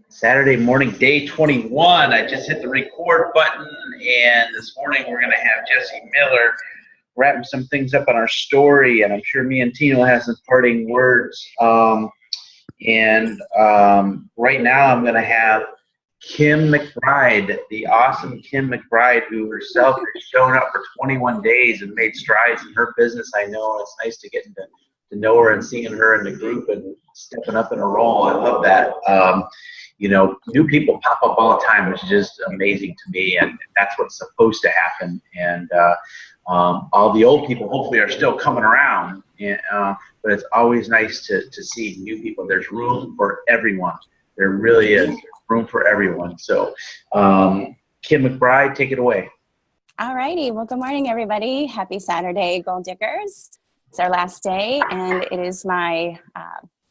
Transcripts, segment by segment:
Saturday morning, day 21. I just hit the record button, and this morning we're going to have Jesse Miller wrapping some things up on our story, and I'm sure me and Tina will have some parting words. Right now I'm going to have Kim McBride, the awesome Kim McBride, who herself has shown up for 21 days and made strides in her business. I know it's nice to get to know her and seeing her in the group and stepping up in a role. I love that. New people pop up all the time, which is just amazing to me, and that's what's supposed to happen. And all the old people hopefully are still coming around, but it's always nice to see new people. There's room for everyone. There really is room for everyone. So Kim McBride, take it away. All righty. Well, good morning, everybody. Happy Saturday, Goal Diggers. It's our last day, and it is my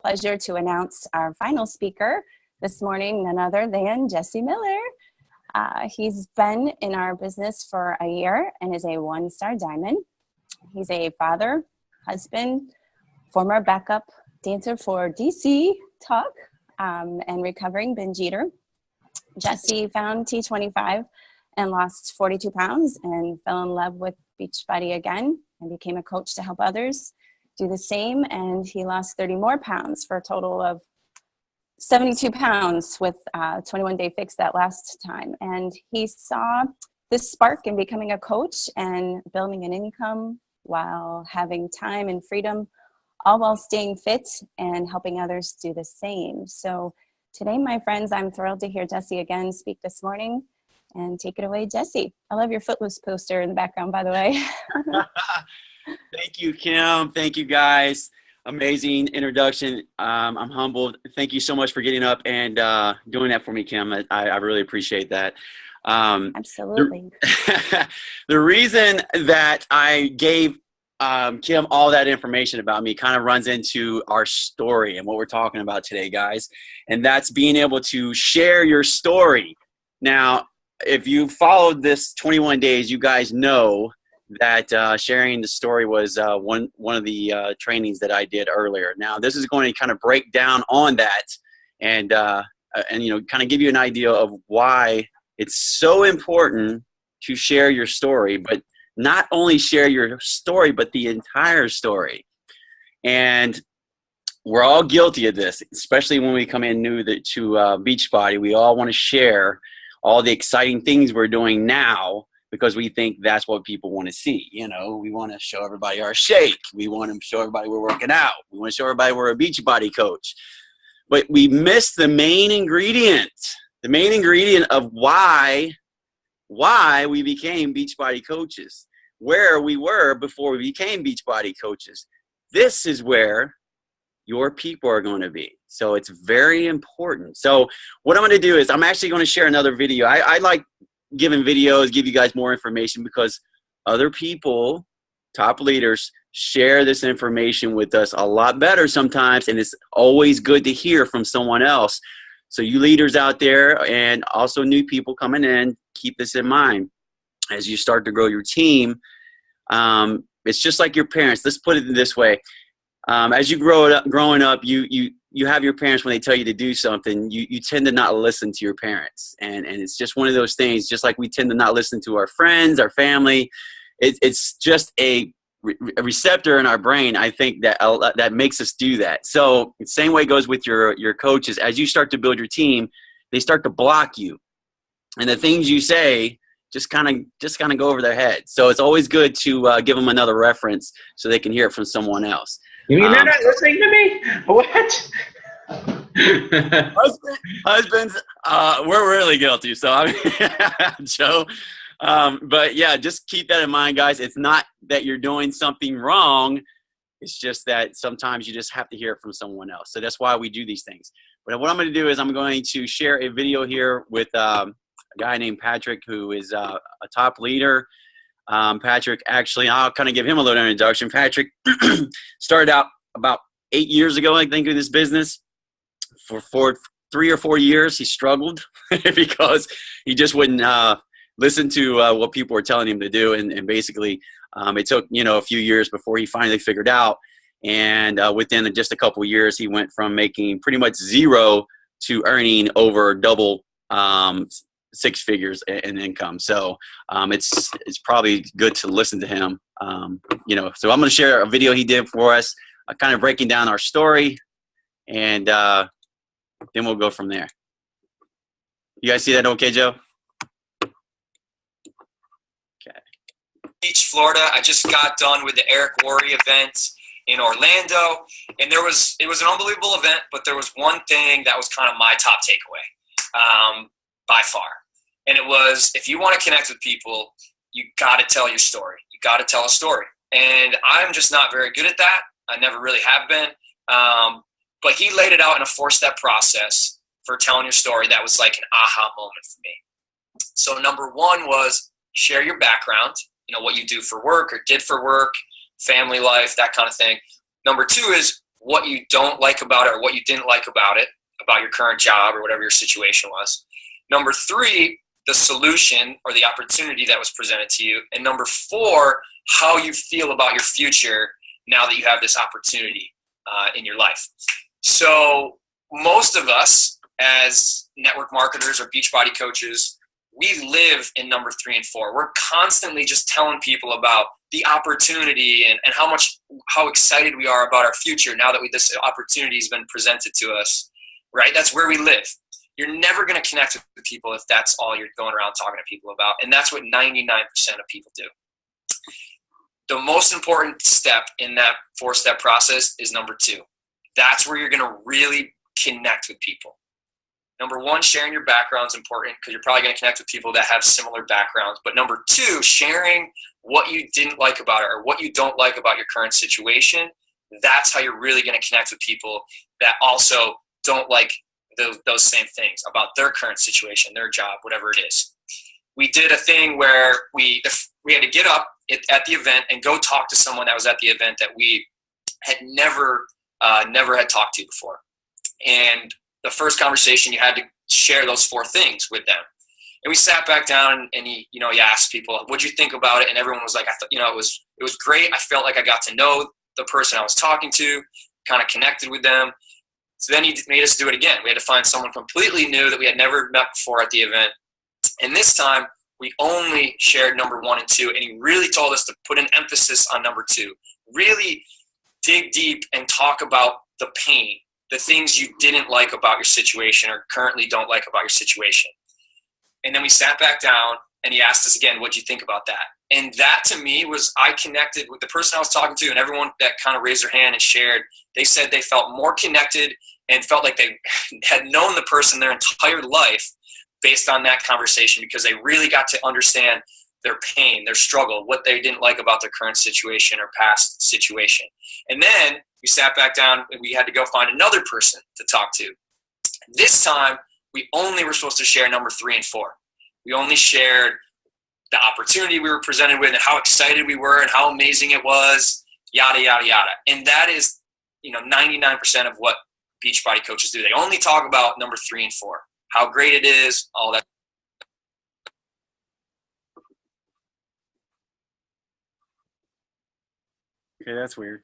pleasure to announce our final speaker this morning, none other than Jesse Miller. He's been in our business for a year and is a one-star diamond. He's a father, husband, former backup dancer for DC Talk, and recovering binge eater. Jesse found T25 and lost 42 pounds and fell in love with Beachbody again and became a coach to help others do the same. And he lost 30 more pounds for a total of 72 pounds with 21-day fix that last time. And he saw this spark in becoming a coach and building an income while having time and freedom, all while staying fit and helping others do the same. So today, my friends, I'm thrilled to hear Jesse again speak this morning. And take it away, Jesse. I love your Footloose poster in the background, by the way. Thank you, Kim. Thank you, guys. Amazing introduction. I'm humbled. Thank you so much for getting up and doing that for me, Kim. I really appreciate that. Absolutely. The reason that I gave Kim all that information about me kind of runs into our story and what we're talking about today, guys. And that's being able to share your story. Now, if you followed this 21 days, you guys know that sharing the story was one of the trainings that I did earlier. Now, this is going to kind of break down on that and kind of give you an idea of why it's so important to share your story, but not only share your story, but the entire story. And we're all guilty of this, especially when we come in new to Beachbody. We all want to share all the exciting things we're doing now because we think that's what people want to see. We want to show everybody our shake. We want to show everybody we're working out. We want to show everybody we're a Beachbody coach. But we miss the main ingredient of why we became Beachbody coaches, where we were before we became Beachbody coaches. This is where your people are going to be. So it's very important. So what I'm going to do is I'm actually going to share another video. I like giving videos, give you guys more information because other people, top leaders, share this information with us a lot better sometimes. And it's always good to hear from someone else. So you leaders out there and also new people coming in, keep this in mind as you start to grow your team. It's just like your parents. Let's put it this way. As you growing up, you have your parents when they tell you to do something, you tend to not listen to your parents. And it's just one of those things, just like we tend to not listen to our friends, our family. It's just a receptor in our brain, I think, that makes us do that. So the same way goes with your coaches. As you start to build your team, they start to block you. And the things you say just kind of go over their head. So it's always good to give them another reference so they can hear it from someone else. You mean they're not listening to me? What? Husbands, we're really guilty. So I mean, Joe. But yeah, just keep that in mind, guys. It's not that you're doing something wrong. It's just that sometimes you just have to hear it from someone else. So that's why we do these things. But what I'm going to do is I'm going to share a video here with a guy named Patrick, who is a top leader. Patrick, actually, I'll kind of give him a little introduction. Patrick started out about 8 years ago, I think, in this business. For 3 or 4 years, he struggled because he just wouldn't listen to what people were telling him to do. And basically, it took, a few years before he finally figured out. And within just a couple of years, he went from making pretty much zero to earning over double six figures in income. So it's probably good to listen to him. So I'm going to share a video he did for us, kind of breaking down our story, and then we'll go from there. You guys see that okay, Joe? Okay. Beach, Florida. I just got done with the Eric Worre event in Orlando, and it was an unbelievable event, but there was one thing that was kind of my top takeaway by far. And it was, if you want to connect with people, you got to tell your story. You got to tell a story. And I'm just not very good at that. I never really have been. But he laid it out in a 4-step process for telling your story that was like an aha moment for me. So number 1 was share your background, what you do for work or did for work, family life, that kind of thing. Number 2 is what you don't like about it or what you didn't like about it, about your current job or whatever your situation was. Number 3, the solution or the opportunity that was presented to you. And number 4, how you feel about your future now that you have this opportunity in your life. So most of us as network marketers or Beachbody coaches, we live in number 3 and 4. We're constantly just telling people about the opportunity and how excited we are about our future now that this opportunity has been presented to us, right? That's where we live. You're never going to connect with people if that's all you're going around talking to people about. And that's what 99% of people do. The most important step in that 4-step process is number 2. That's where you're going to really connect with people. Number 1, sharing your background is important because you're probably going to connect with people that have similar backgrounds. But number 2, sharing what you didn't like about it or what you don't like about your current situation, that's how you're really going to connect with people that also don't like those same things about their current situation, their job, whatever it is. We did a thing where we had to get up at the event and go talk to someone that was at the event that we had never had talked to before. And the first conversation, you had to share those 4 things with them. And we sat back down and he asked people, what'd you think about it? And everyone was like, I thought, it was great. I felt like I got to know the person I was talking to, kind of connected with them. So then he made us do it again. We had to find someone completely new that we had never met before at the event. And this time, we only shared number 1 and 2, and he really told us to put an emphasis on number 2. Really dig deep and talk about the pain, the things you didn't like about your situation or currently don't like about your situation. And then we sat back down, and he asked us again, what'd you think about that? And that to me was, I connected with the person I was talking to, and everyone that kind of raised their hand and shared, they said they felt more connected and felt like they had known the person their entire life based on that conversation because they really got to understand their pain, their struggle, what they didn't like about their current situation or past situation. And then we sat back down and we had to go find another person to talk to. This time, we only were supposed to share number 3 and 4. We only shared the opportunity we were presented with and how excited we were and how amazing it was, yada, yada, yada. And that is, 99% of what Beachbody coaches do. They only talk about number 3 and 4, how great it is, all that. Okay, that's weird.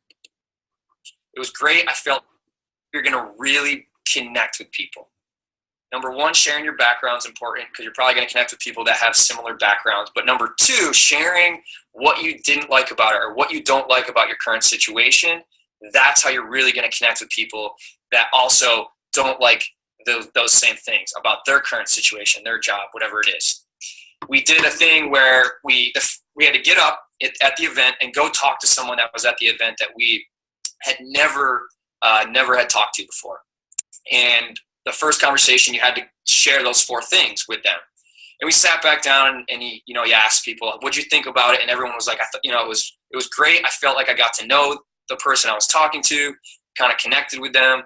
It was great. I felt you're going to really connect with people. Number 1, sharing your background is important because you're probably going to connect with people that have similar backgrounds. But number 2, sharing what you didn't like about it or what you don't like about your current situation, that's how you're really going to connect with people that also don't like those same things about their current situation, their job, whatever it is. We did a thing where we had to get up at the event and go talk to someone that was at the event that we had never had talked to before. And the first conversation, you had to share those 4 things with them. And we sat back down and he asked people, what'd you think about it? And everyone was like, I thought, it was great. I felt like I got to know the person I was talking to, kind of connected with them.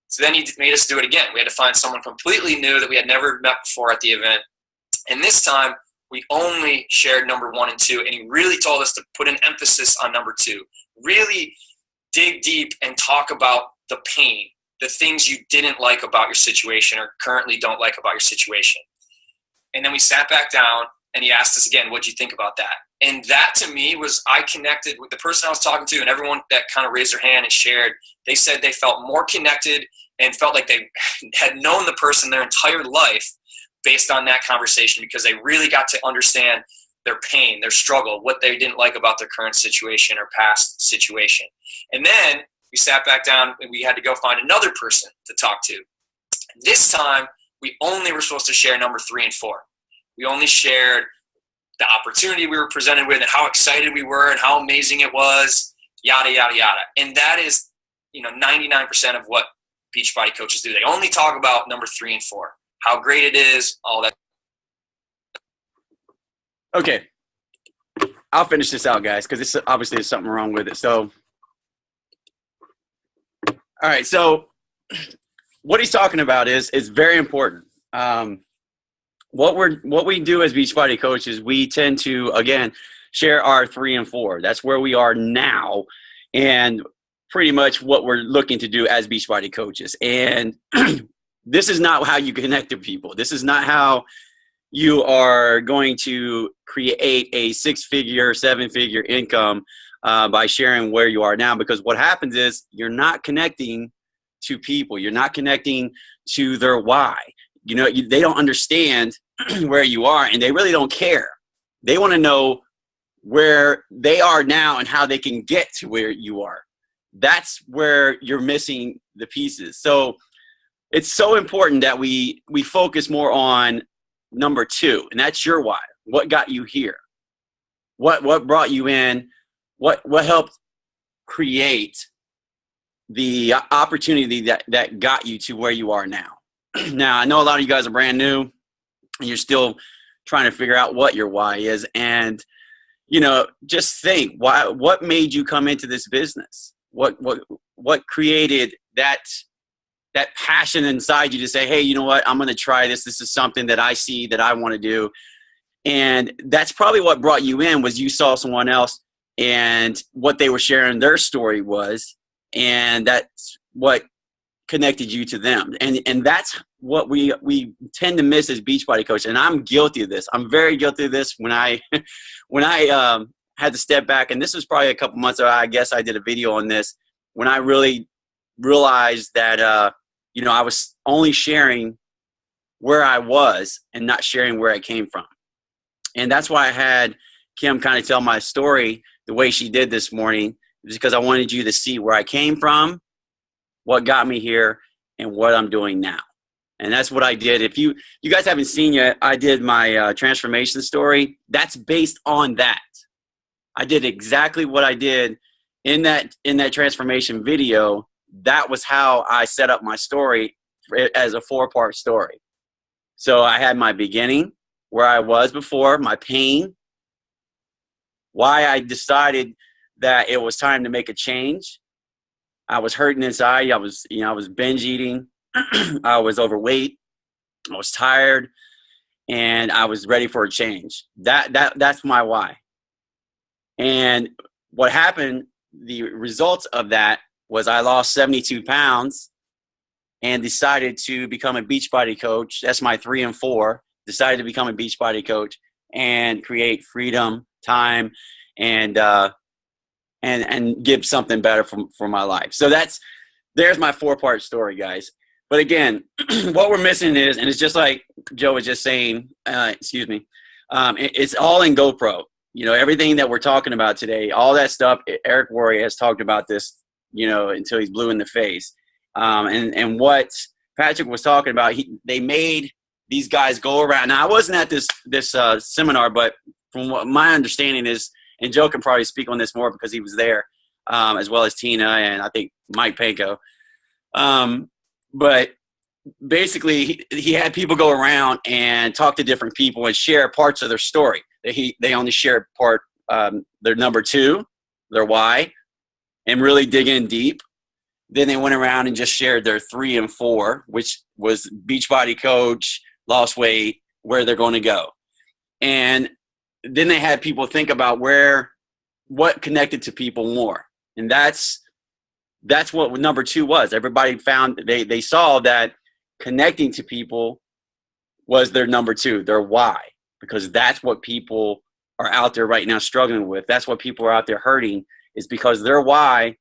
So then he made us do it again. We had to find someone completely new that we had never met before at the event. And this time, we only shared number 1 and 2, and he really told us to put an emphasis on number 2. Really dig deep and talk about the pain, the things you didn't like about your situation or currently don't like about your situation. And then we sat back down and he asked us again, what'd you think about that? And that to me was, I connected with the person I was talking to, and everyone that kind of raised their hand and shared, they said they felt more connected and felt like they had known the person their entire life based on that conversation, because they really got to understand their pain, their struggle, what they didn't like about their current situation or past situation. And then we sat back down and we had to go find another person to talk to. This time, we only were supposed to share number 3 and 4. We only shared the opportunity we were presented with and how excited we were and how amazing it was, yada, yada, yada. And that is, 99% of what Beachbody coaches do. They only talk about number 3 and 4, how great it is, all that. Okay. I'll finish this out, guys, because this obviously there's something wrong with it. So, all right. So what he's talking about is very important. What we do as Beachbody coaches, we tend to, again, share our 3 and 4. That's where we are now, and pretty much what we're looking to do as Beachbody coaches. And this is not how you connect to people. This is not how you are going to create a 6-figure, 7-figure income by sharing where you are now. Because what happens is you're not connecting to people. You're not connecting to their why. They don't understand where you are, and they really don't care. They want to know where they are now and how they can get to where you are. That's where you're missing the pieces. So it's so important that we focus more on number 2, and that's your why. What got you here? What brought you in? What helped create the opportunity that got you to where you are now? Now, I know a lot of you guys are brand new and you're still trying to figure out what your why is. And, just think, what made you come into this business? What created that passion inside you to say, hey, you know what, I'm going to try this. This is something that I see that I want to do. And that's probably what brought you in, was you saw someone else and what they were sharing their story was, and that's what connected you to them. And that's what we tend to miss as Beachbody coaches. And I'm guilty of this. I'm very guilty of this. When I had to step back, and this was probably a couple months ago, I guess I did a video on this, when I really realized that, I was only sharing where I was and not sharing where I came from. And that's why I had Kim kind of tell my story the way she did this morning, because I wanted you to see where I came from, what got me here, and what I'm doing now. And that's what I did. If you guys haven't seen yet, I did my transformation story. That's based on that. I did exactly what I did in that transformation video. That was how I set up my story as a 4-part story. So I had my beginning, where I was before, my pain, why I decided that it was time to make a change. I was hurting inside. I was binge eating. I was overweight. I was tired, and I was ready for a change. That's my why. And what happened, the results of that was I lost 72 pounds and decided to become a Beachbody coach. That's my 3 and 4. Decided to become a Beachbody coach and create freedom, time, and give something better for my life. So there's my 4-part story, guys. But again, what we're missing is, and it's just like Joe was just saying, it's all in GoPro. Everything that we're talking about today, all that stuff, Eric Worre has talked about this, until he's blue in the face. And what Patrick was talking about, they made these guys go around. Now, I wasn't at this seminar, but from what my understanding is, and Joe can probably speak on this more because he was there, as well as Tina and I think Mike Panko. But basically, he had people go around and talk to different people and share parts of their story. They only shared part, their number 2, their why, and really dig in deep. Then they went around and just shared their 3 and 4, which was Beachbody coach, lost weight, where they're going to go. And then they had people think about what connected to people more. And that's what number 2 was. Everybody found, they saw that connecting to people was their number 2, their why, because that's what people are out there right now struggling with. That's what people are out there hurting, is because their why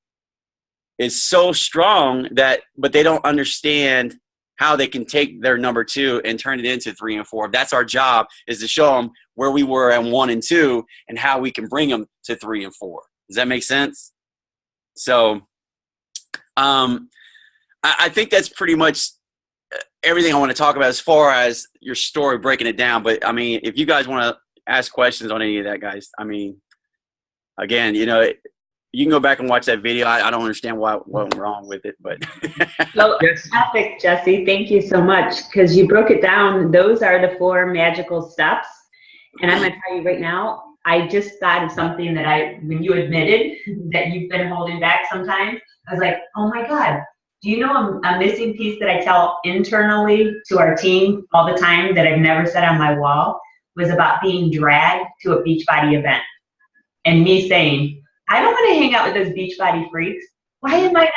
is so strong but they don't understand how they can take their number 2 and turn it into 3 and 4. That's our job, is to show them where we were at 1 and 2 and how we can bring them to 3 and 4. Does that make sense? So I think that's pretty much everything I want to talk about as far as your story, breaking it down. But I mean, if you guys want to ask questions on any of that, guys, I mean, again, you know, you can go back and watch that video. I don't understand what went wrong with it, but. So, epic, Jesse. Thank you so much, because you broke it down. Those are the 4 magical steps. And I'm going to tell you right now, I just thought of something that when you admitted that you've been holding back sometimes, I was like, oh my God, do you know a missing piece that I tell internally to our team all the time that I've never said on my wall was about being dragged to a Beachbody event. And me saying, I don't want to hang out with those Beachbody freaks. Why am I not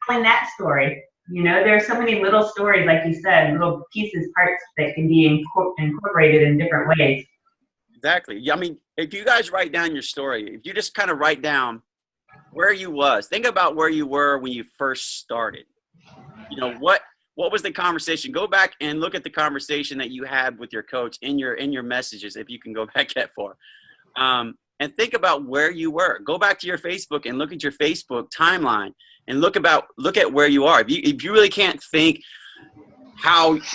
telling that story? You know, there are so many little stories, like you said, little pieces, parts that can be incorporated in different ways. Exactly. Yeah, I mean, if you guys write down your story, if you just kind of write down where you was, think about where you were when you first started. You know, what was the conversation? Go back and look at the conversation that you had with your coach in your messages, if you can go back that far. And think about where you were. Go back to your Facebook and look at your Facebook timeline and look at where you are. If you really can't think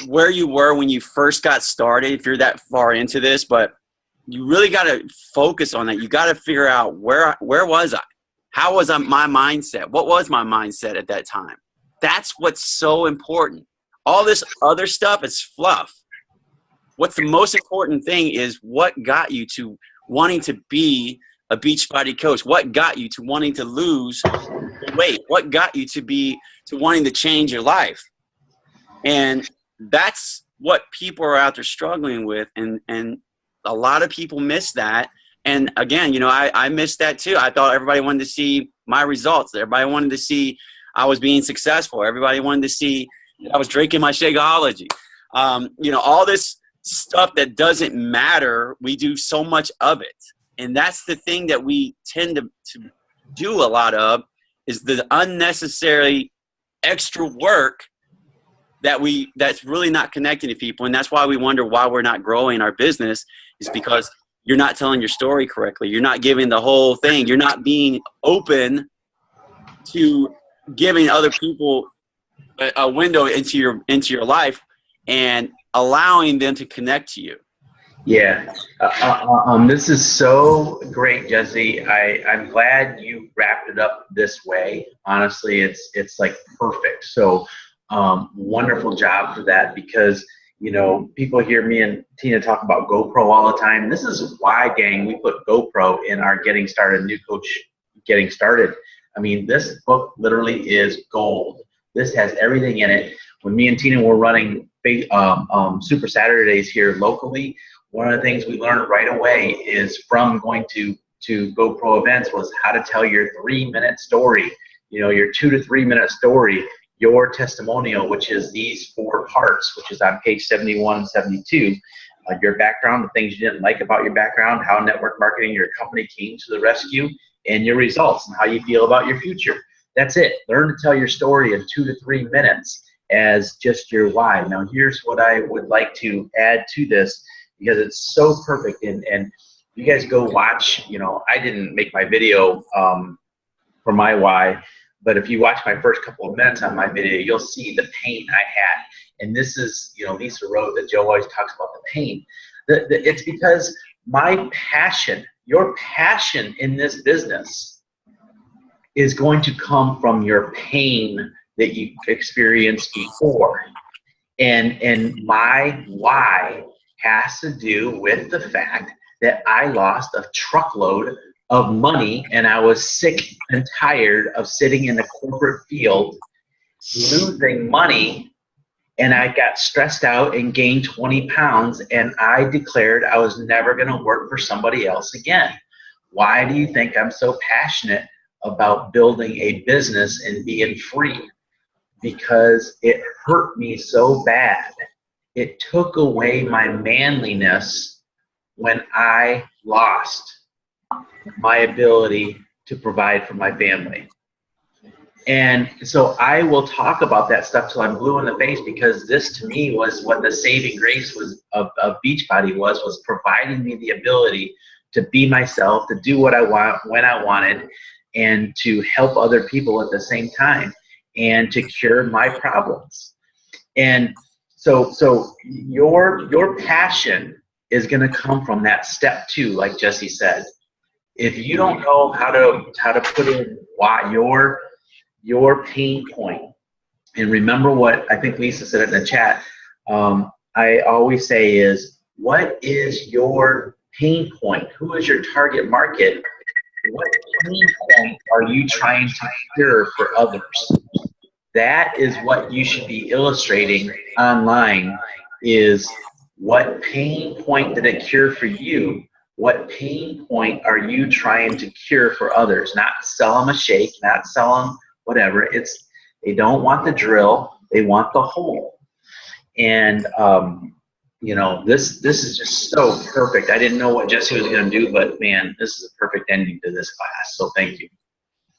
where you were when you first got started, if you're that far into this, but you really got to focus on that. You got to figure out where was I? How was my mindset? What was my mindset at that time? That's what's so important. All this other stuff is fluff. What's the most important thing is what got you to wanting to be a Beachbody coach? What got you to wanting to lose weight? What got you to wanting to change your life? And that's what people are out there struggling with. And a lot of people miss that. And again, you know, I missed that too. I thought everybody wanted to see my results. Everybody wanted to see I was being successful. Everybody wanted to see I was drinking my Shakeology. You know, all this stuff that doesn't matter, we do so much of it. And that's the thing that we tend to do a lot of, is the unnecessary extra work that's really not connecting to people. And that's why we wonder why we're not growing our business, is because you're not telling your story correctly. You're not giving the whole thing. You're not being open to giving other people a window into your life and allowing them to connect to you. Yeah, this is so great, Jesse. I'm glad you wrapped it up this way. Honestly, it's like perfect. So wonderful job for that, because you know, people hear me and Tina talk about GoPro all the time. This is why, gang, we put GoPro in our Getting Started New Coach Getting Started. I mean, this book literally is gold. This has everything in it. When me and Tina were running Super Saturdays here locally, one of the things we learned right away is from going to GoPro events was how to tell your 3-minute story. You know, your 2 to 3 minute story, your testimonial, which is these 4 parts, which is on page 71 and 72. Your background, the things you didn't like about your background, how network marketing, your company came to the rescue, and your results and how you feel about your future. That's it. Learn to tell your story in 2 to 3 minutes as just your why. Now, here's what I would like to add to this, because it's so perfect. And you guys go watch, you know, I didn't make my video for my why, but if you watch my first couple of minutes on my video, you'll see the pain I had. And this is, you know, Lisa wrote that Joe always talks about the pain. It's because my passion, your passion in this business is going to come from your pain that you experienced before. And my why has to do with the fact that I lost a truckload of money, and I was sick and tired of sitting in the corporate field losing money, and I got stressed out and gained 20 pounds, and I declared I was never going to work for somebody else again. Why do you think I'm so passionate about building a business and being free? Because it hurt me so bad. It took away my manliness when I lost my ability to provide for my family. And so I will talk about that stuff till I'm blue in the face, because this to me was what the saving grace was of Beachbody was providing me the ability to be myself, to do what I want when I wanted, and to help other people at the same time, and to cure my problems. And so your passion is going to come from that step 2, like Jesse said. If you don't know how to put in why your pain point, and remember what I think Lisa said in the chat, I always say is, what is your pain point? Who is your target market? What pain point are you trying to cure for others? That is what you should be illustrating online, is what pain point did it cure for you? What pain point are you trying to cure for others? Not sell them a shake, not sell them whatever. It's, they don't want the drill, they want the hole. And you know, this is just so perfect. I didn't know what Jesse was going to do, but man, this is a perfect ending to this class. So thank you.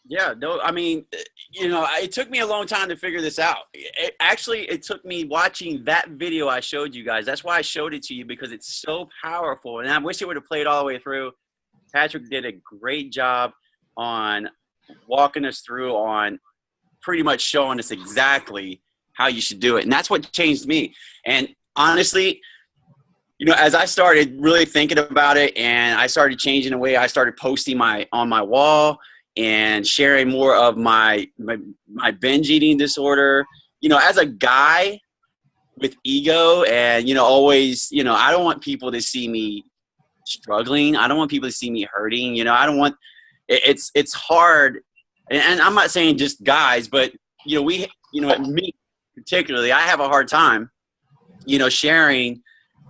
Yeah, no, I mean, you know, it took me a long time to figure this out. It took me watching that video I showed you guys. That's why I showed it to you, because it's so powerful. And I wish it would have played all the way through. Patrick did a great job on walking us through, on pretty much showing us exactly how you should do it. And that's what changed me. And honestly, you know, as I started really thinking about it, and I started changing the way I started posting on my wall and sharing more of my binge eating disorder, you know, as a guy with ego, and, you know, always, you know, I don't want people to see me struggling. I don't want people to see me hurting. You know, I don't want, it's hard. And I'm not saying just guys, but, you know, me particularly, I have a hard time, you know, sharing,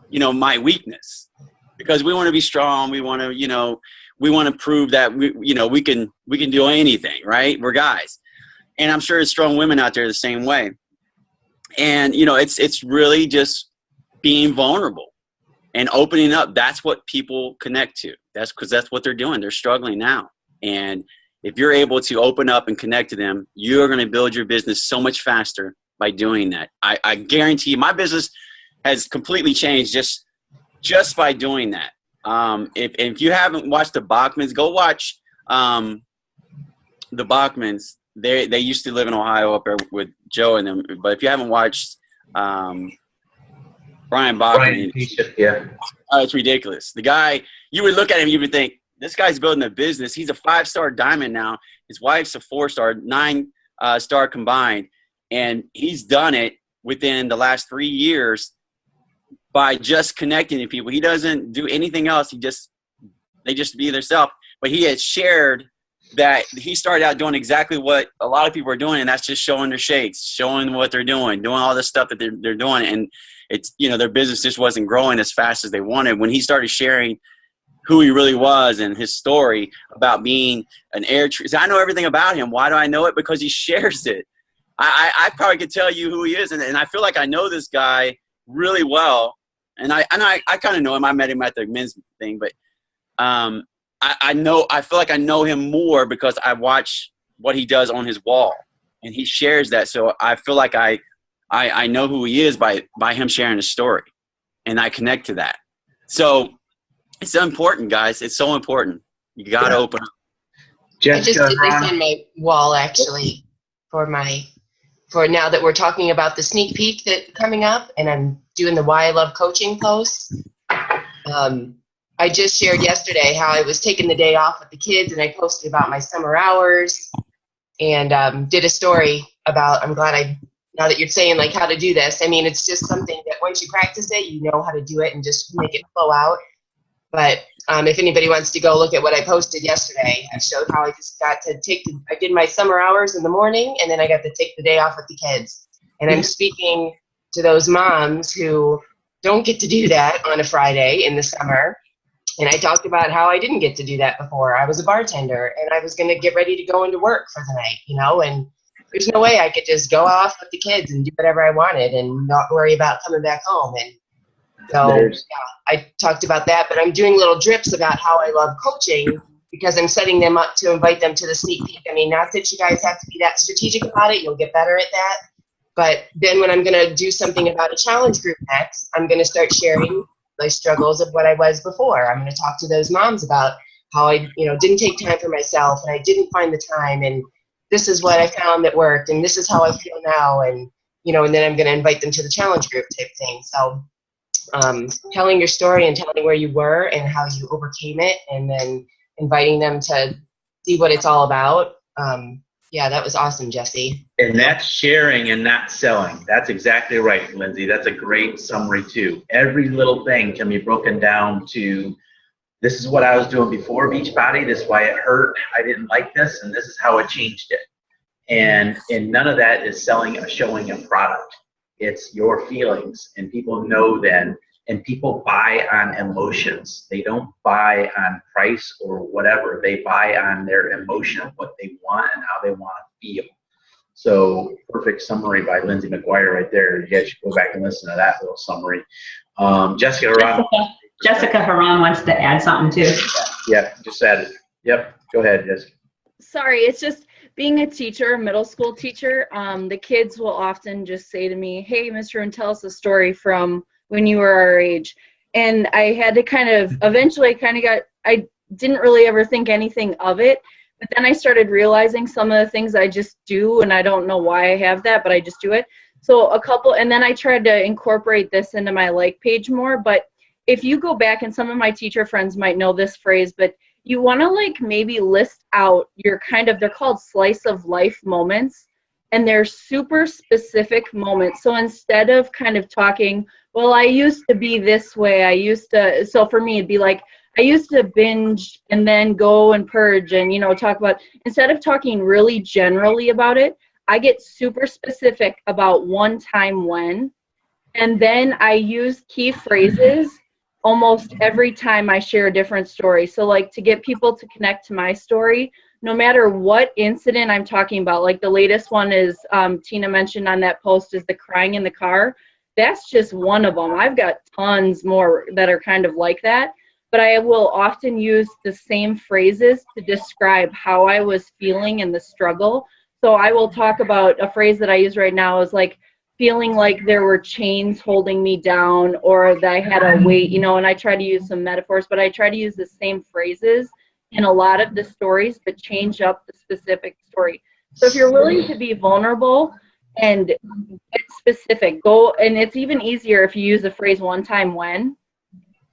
you know, my weakness, because we want to be strong. We want to, you know, we want to prove that we can do anything, right? We're guys. And I'm sure there's strong women out there the same way. And, you know, it's really just being vulnerable and opening up. That's what people connect to. That's because that's what they're doing. They're struggling now. And if you're able to open up and connect to them, you're going to build your business so much faster by doing that. I guarantee you, my business has completely changed just by doing that. If you haven't watched the Bachmans, go watch the Bachmans. They used to live in Ohio up there with Joe and them. But if you haven't watched Brian Bachman, yeah, it's ridiculous. The guy, you would look at him, you would think, this guy's building a business. He's a 5-star diamond now. His wife's a 4-star, 9-star combined. And he's done it within the last 3 years by just connecting to people. He doesn't do anything else. They just be themselves. But he had shared that he started out doing exactly what a lot of people are doing, and that's just showing their shakes, showing what they're doing all the stuff that they're doing. And it's, you know, their business just wasn't growing as fast as they wanted. When he started sharing who he really was and his story about being an air tree. I know everything about him. Why do I know it? Because he shares it. I probably could tell you who he is, and I feel like I know this guy really well. And I kind of know him. I met him at the men's thing, but I feel like I know him more because I watch what he does on his wall, and he shares that. So I feel like I know who he is by him sharing his story, and I connect to that. So it's so important, guys. It's so important. You got to open up. I just did this on my wall, actually, for now that we're talking about the sneak peek that's coming up, and I'm doing the Why I Love Coaching posts. I just shared yesterday how I was taking the day off with the kids, and I posted about my summer hours and did a story about, I'm glad now that you're saying like how to do this. I mean, it's just something that once you practice it, you know how to do it and just make it flow out. But if anybody wants to go look at what I posted yesterday, I showed how I just got to I did my summer hours in the morning, and then I got to take the day off with the kids. And I'm speaking to those moms who don't get to do that on a Friday in the summer. And I talked about how I didn't get to do that before. I was a bartender, and I was going to get ready to go into work for the night, you know, and there's no way I could just go off with the kids and do whatever I wanted and not worry about coming back home. And so, yeah, I talked about that, but I'm doing little drips about how I love coaching because I'm setting them up to invite them to the sneak peek. I mean, not that you guys have to be that strategic about it. You'll get better at that. But then when I'm going to do something about a challenge group next, I'm going to start sharing my struggles of what I was before. I'm going to talk to those moms about how I, didn't take time for myself and I didn't find the time, and this is what I found that worked, and this is how I feel now, and and then I'm going to invite them to the challenge group type thing. So telling your story and telling where you were and how you overcame it, and then inviting them to see what it's all about. Yeah, that was awesome, Jesse. And that's sharing and not selling. That's exactly right, Lindsay. That's a great summary too. Every little thing can be broken down to, this is what I was doing before Beachbody, this is why it hurt, I didn't like this, and this is how it changed it. And none of that is selling or showing a product. It's your feelings, and people know then, and people buy on emotions. They don't buy on price or whatever. They buy on their emotion of what they want and how they want to feel. So perfect summary by Lindsay McGuire right there. You guys should go back and listen to that little summary. Jessica Haran wants to add something too. Yeah, just added. Yep, go ahead, Jessica. Sorry, it's just being a teacher, middle school teacher, the kids will often just say to me, hey, Mr. Roon, tell us a story from when you were our age. And I had to eventually I didn't really ever think anything of it. But then I started realizing some of the things I just do, and I don't know why I have that, but I just do it. So and then I tried to incorporate this into my like page more. But if you go back, and some of my teacher friends might know this phrase, but you want to maybe list out your they're called slice of life moments, and they're super specific moments. So instead of talking, well, I used to be this way, so for me, it'd be like, I used to binge and then go and purge and, talk about, instead of talking really generally about it, I get super specific about one time when, and then I use key phrases almost every time I share a different story. So to get people to connect to my story, no matter what incident I'm talking about, the latest one is, Tina mentioned on that post, is the crying in the car. That's just one of them. I've got tons more that are like that, but I will often use the same phrases to describe how I was feeling in the struggle. So I will talk about a phrase that I use right now is feeling like there were chains holding me down, or that I had a weight, and I try to use some metaphors, but I try to use the same phrases in a lot of the stories, but change up the specific story. So if you're willing to be vulnerable and get specific, and it's even easier if you use the phrase one time when.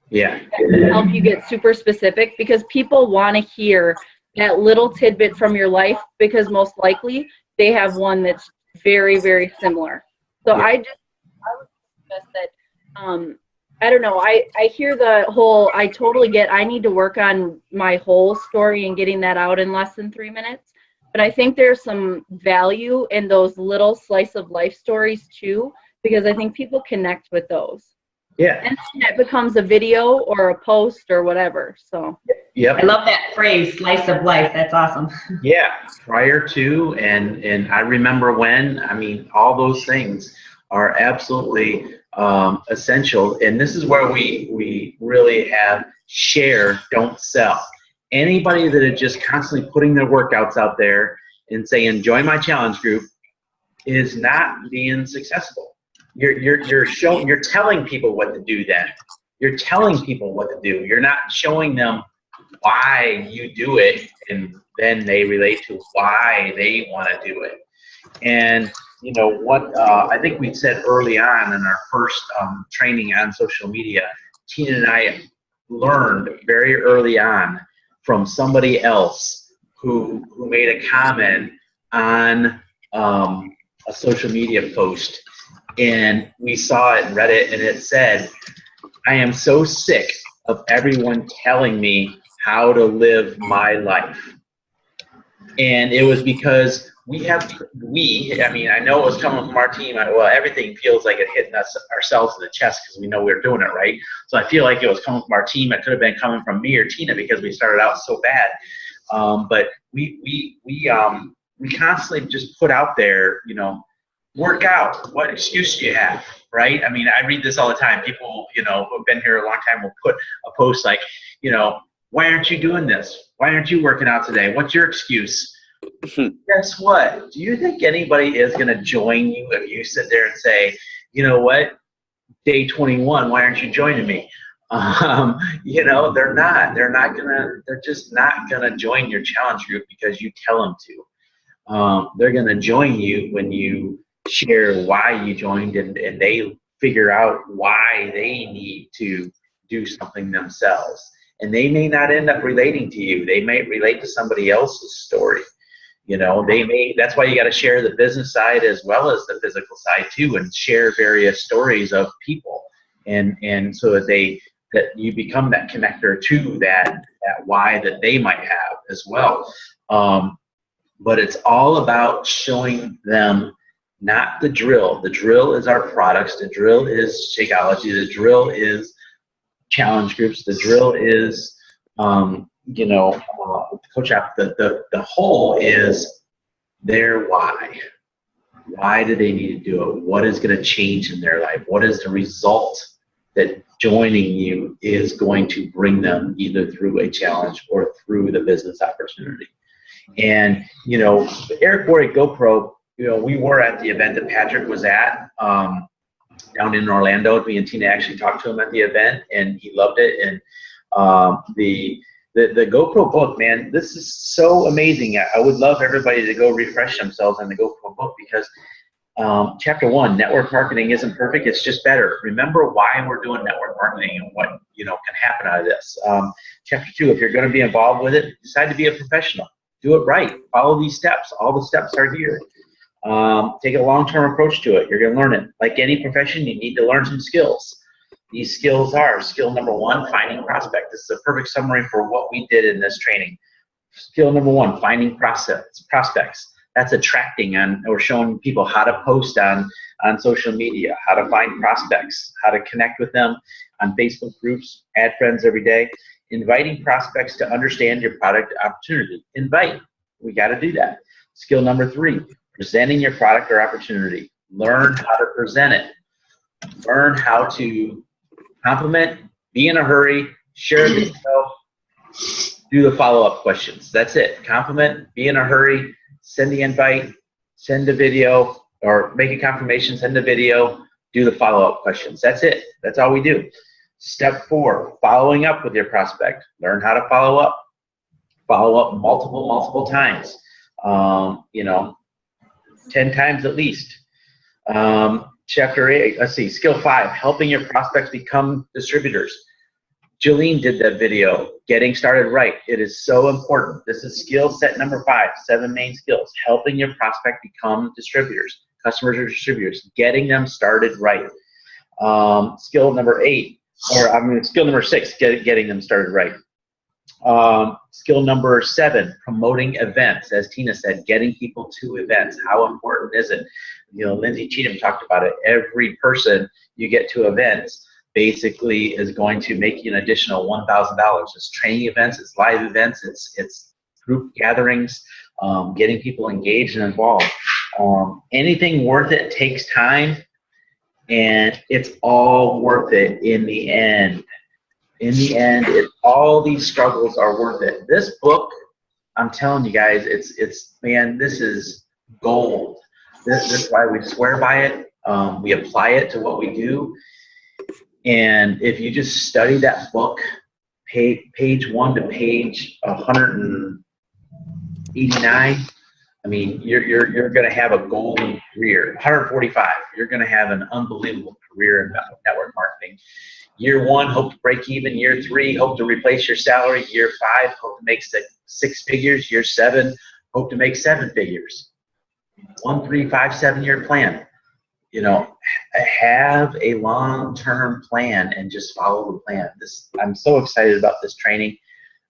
Yeah. That can help you get super specific, because people want to hear that little tidbit from your life, because most likely they have one that's very, very similar. So yeah. I would suggest that, I don't know, I hear the whole, I totally get, I need to work on my whole story and getting that out in less than 3 minutes. But I think there's some value in those little slice of life stories too, because I think people connect with those. Yeah. And then it becomes a video or a post or whatever. So. Yep. I love that phrase, slice of life. That's awesome. Yeah. Prior to, and I remember when, all those things are absolutely essential. And this is where we really have share, don't sell. Anybody that is just constantly putting their workouts out there and saying, join my challenge group, is not being successful. You're telling people what to do then. You're telling people what to do. You're not showing them why you do it, and then they relate to why they want to do it. And what I think we said early on in our first training on social media, Tina and I learned very early on from somebody else who made a comment on a social media post, and we saw it and read it, and it said, I am so sick of everyone telling me how to live my life. And it was because I know it was coming from our team. Everything feels like it hitting us ourselves in the chest because we know we're doing it right. So I feel like it was coming from our team. It could have been coming from me or Tina because we started out so bad. But we constantly just put out there, work out. What excuse do you have, right? I read this all the time. People, who've been here a long time will put a post like, why aren't you doing this? Why aren't you working out today? What's your excuse? Guess what? Do you think anybody is going to join you if you sit there and say, you know what, day 21, why aren't you joining me? You know, they're not. They're just not going to join your challenge group because you tell them to. They're going to join you when you share why you joined, and they figure out why they need to do something themselves. And they may not end up relating to you. They may relate to somebody else's story. You know, that's why you got to share the business side as well as the physical side too, and share various stories of people, and so that you become that connector to that why that they might have as well. But it's all about showing them not the drill. The drill is our products. The drill is Shakeology. The drill is challenge groups. The drill is Coach App. The whole is their why. Why do they need to do it? What is going to change in their life? What is the result that joining you is going to bring them, either through a challenge or through the business opportunity? And, you know, Eric Worre GoPro, you know, we were at the event that Patrick was at down in Orlando. Me and Tina actually talked to him at the event, and he loved it. And the GoPro book, man, this is so amazing. I would love everybody to go refresh themselves on the GoPro book, because chapter 1, network marketing isn't perfect, it's just better. Remember why we're doing network marketing and what, you know, can happen out of this. Chapter 2, if you're going to be involved with it, decide to be a professional. Do it right. Follow these steps. All the steps are here. Take a long-term approach to it. You're going to learn it. Like any profession, you need to learn some skills. These skills are skill number 1, finding prospect. This is a perfect summary for what we did in this training. Skill number 1, finding prospects. That's attracting or showing people how to post on social media, how to find prospects, how to connect with them on Facebook groups, add friends every day. Inviting prospects to understand your product opportunity. Invite. We got to do that. Skill number 3, presenting your product or opportunity. Learn how to present it. Learn how to compliment, be in a hurry, share the video, do the follow-up questions. That's it. Compliment, be in a hurry, send the invite, send a video, or make a confirmation, send a video, do the follow-up questions. That's it. That's all we do. Step 4, following up with your prospect. Learn how to follow up. Follow up multiple times. 10 times at least. Chapter 8, let's see, skill 5, helping your prospects become distributors. Jolene did that video, getting started right. It is so important. This is skill set number 5, 7 main skills. Helping your prospect become distributors, customers or distributors, getting them started right. Skill number 6, getting them started right. Skill number 7, promoting events. As Tina said, getting people to events. How important is it? You know, Lindsay Cheatham talked about it. Every person you get to events basically is going to make you an additional $1,000. It's training events, it's live events, it's group gatherings, getting people engaged and involved. Anything worth it takes time, and it's all worth it in the end. In the end, all these struggles are worth it. This book, I'm telling you guys, man, this is gold. This is why we swear by it. We apply it to what we do. And if you just study that book, page 1 to page 189, I mean, you're going to have a golden career. 145, you're going to have an unbelievable career in network marketing. Year 1, hope to break even. Year 3, hope to replace your salary. Year 5, hope to make 6 figures. Year 7, hope to make 7 figures. 1, 3, 5, 7-year plan. You know, have a long-term plan and just follow the plan. I'm so excited about this training.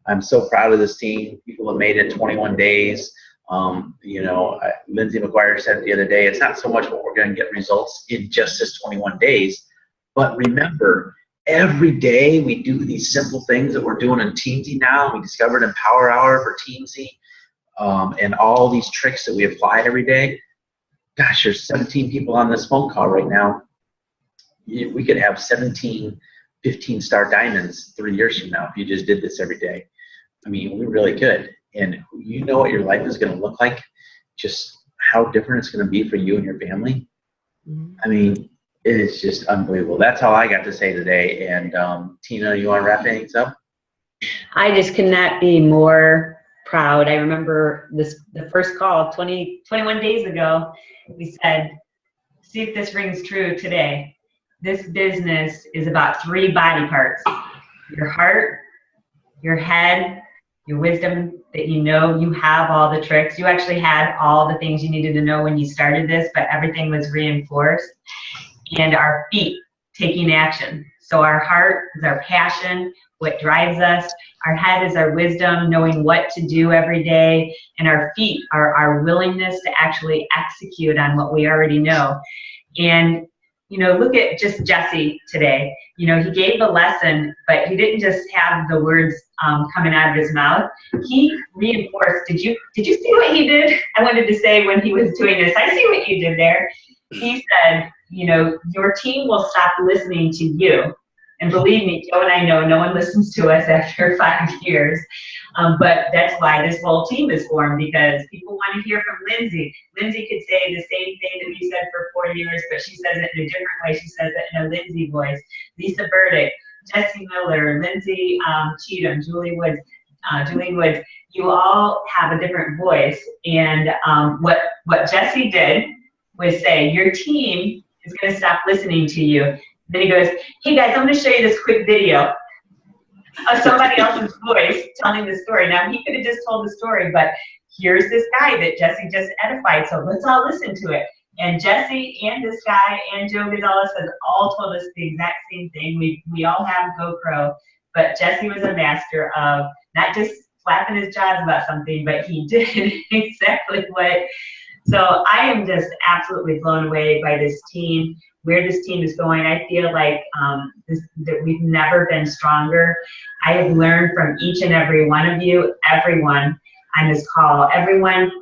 I'm so proud of this team. People have made it 21 days. Lindsay McGuire said the other day, it's not so much what we're going to get results in just this 21 days, but remember, every day we do these simple things that we're doing in Teamsy now. We discovered in Power Hour for Teamsy, and all these tricks that we apply every day. Gosh, there's 17 people on this phone call right now. We could have 17 15-star diamonds 3 years from now if you just did this every day. I mean, we really could. And you know what your life is going to look like, just how different it's going to be for you and your family. I mean, it is just unbelievable. That's all I got to say today. And Tina, you want to wrap things up? I just cannot be more proud. I remember the first call 21 days ago. We said, see if this rings true today. This business is about 3 body parts: your heart, your head, your wisdom, that you know you have all the tricks. You actually had all the things you needed to know when you started this, but everything was reinforced. And our feet taking action. So our heart is our passion, what drives us. Our head is our wisdom, knowing what to do every day. And our feet are our willingness to actually execute on what we already know. And you know, look at just Jesse today. You know, he gave the lesson, but he didn't just have the words coming out of his mouth. He reinforced. Did you see what he did? I wanted to say when he was doing this, I see what you did there. He said, you know, your team will stop listening to you. And believe me, Joe and I know no one listens to us after 5 years. But that's why this whole team is formed, because people want to hear from Lindsay. Lindsay could say the same thing that we said for 4 years, but she says it in a different way. She says it in a Lindsay voice. Lisa Burdick, Jesse Miller, Lindsay Cheatham, Julie Woods, you all have a different voice. And what Jesse did was say, your team is going to stop listening to you. Then he goes, hey guys, I'm going to show you this quick video of somebody else's voice telling the story. Now, he could have just told the story, but here's this guy that Jesse just edified, so let's all listen to it. And Jesse and this guy and Joe Gonzalez has all told us the exact same thing. We all have GoPro, but Jesse was a master of not just flapping his jaws about something, but he did exactly what. So I am just absolutely blown away by this team, where this team is going. I feel like that we've never been stronger. I have learned from each and every one of you, everyone on this call. Everyone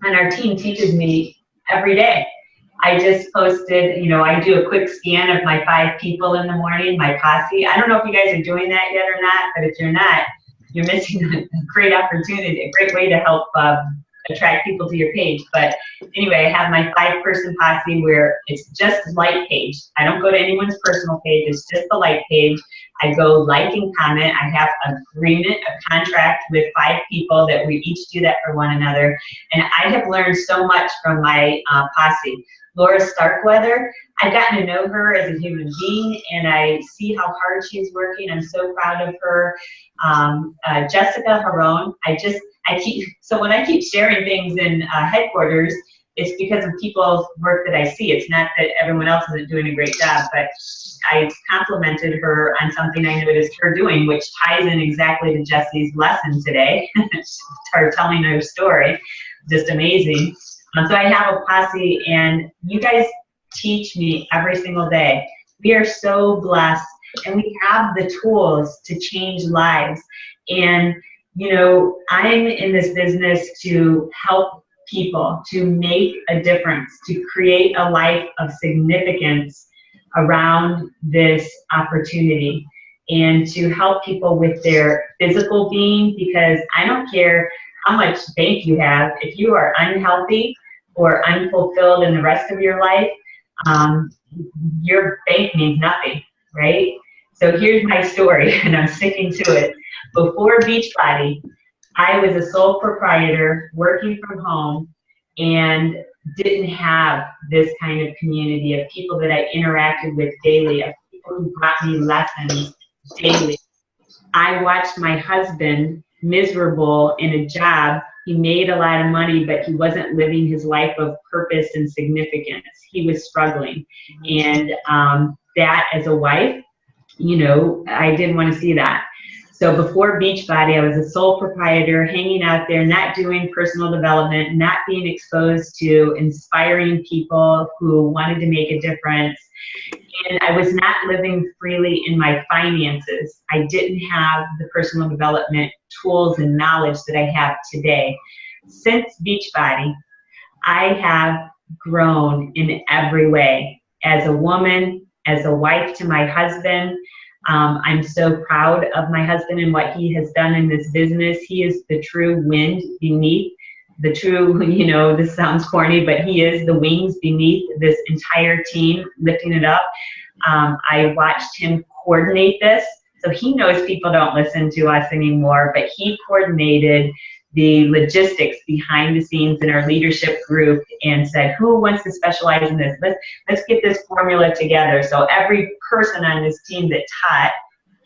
on our team teaches me every day. I just posted, you know, I do a quick scan of my 5 people in the morning, my posse. I don't know if you guys are doing that yet or not, but if you're not, you're missing a great opportunity, a great way to help attract people to your page. But anyway, I have my 5-person posse where it's just like page. I don't go to anyone's personal page. It's just the like page. I go like and comment. I have an agreement, a contract with 5 people that we each do that for one another. And I have learned so much from my posse. Laura Starkweather, I've gotten to know her as a human being, and I see how hard she's working. I'm so proud of her. Jessica Harone, so when I keep sharing things in headquarters, it's because of people's work that I see. It's not that everyone else isn't doing a great job, but I complimented her on something I noticed her doing, which ties in exactly to Jesse's lesson today. Started telling her story, just amazing. So I have a posse, and you guys teach me every single day. We are so blessed, and we have the tools to change lives. And you know, I'm in this business to help people, to make a difference, to create a life of significance around this opportunity, and to help people with their physical being, because I don't care how much bank you have. If you are unhealthy or unfulfilled in the rest of your life, your bank means nothing, right? So here's my story, and I'm sticking to it. Before Beachbody, I was a sole proprietor working from home and didn't have this kind of community of people that I interacted with daily, of people who brought me lessons daily. I watched my husband miserable in a job. He made a lot of money, but he wasn't living his life of purpose and significance. He was struggling. And that, as a wife, you know, I didn't want to see that. So before Beachbody, I was a sole proprietor, hanging out there, not doing personal development, not being exposed to inspiring people who wanted to make a difference. And I was not living freely in my finances. I didn't have the personal development tools and knowledge that I have today. Since Beachbody, I have grown in every way. As a woman, as a wife to my husband, I'm so proud of my husband and what he has done in this business. He is the true wind beneath, the true, this sounds corny, but he is the wings beneath this entire team, lifting it up. I watched him coordinate this. So he knows people don't listen to us anymore, but he coordinated the logistics behind the scenes in our leadership group and said, who wants to specialize in this? Let's get this formula together. So every person on this team that taught